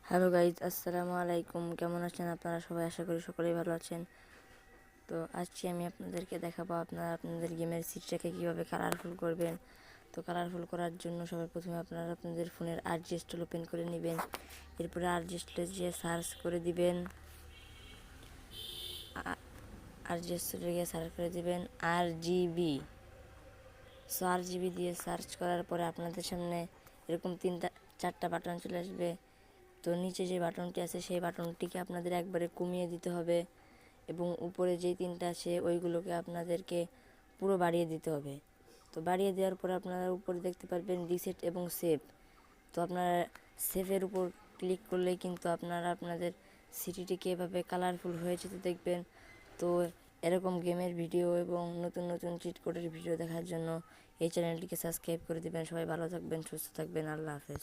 Hello guys, আসসালামু আলাইকুম। কেমন আছেন আপনারা সবাই? আশা করি সকলেই ভালো আছেন। তো আজকে আমি আপনাদেরকে দেখাবো আপনারা আপনাদের গেমের সিটটাকে কীভাবে কালারফুল করবেন। তো কালারফুল করার জন্য সবার প্রথমে আপনারা আপনাদের ফোনের আরজিএসটল ওপেন করে নেবেন। এরপরে আরজিএসটলে গিয়ে সার্চ করে দিবেন, আরজিএসটলে গিয়ে সার্চ করে দিবেন RGB। সো RGB দিয়ে সার্চ করার পরে আপনাদের সামনে এরকম চারটা বাটন চলে আসবে। তো নিচে যে বাটনটি আছে সেই বাটনটিকে আপনাদের একবারে কমিয়ে দিতে হবে এবং উপরে যেই তিনটা আছে ওইগুলোকে আপনাদেরকে পুরো বাড়িয়ে দিতে হবে। তো বাড়িয়ে দেওয়ার পরে আপনারা উপরে দেখতে পারবেন রিসেট এবং সেভ। তো আপনারা সেভের উপর ক্লিক করলেই কিন্তু আপনারা আপনাদের সিটিটিকে এভাবে কালারফুল হয়ে যেতে দেখবেন। তো এরকম গেমের ভিডিও এবং নতুন নতুন চিট কোডের ভিডিও দেখার জন্য এই চ্যানেলটিকে সাবস্ক্রাইব করে দেবেন। সবাই ভালো থাকবেন, সুস্থ থাকবেন। আল্লাহ হাফেজ।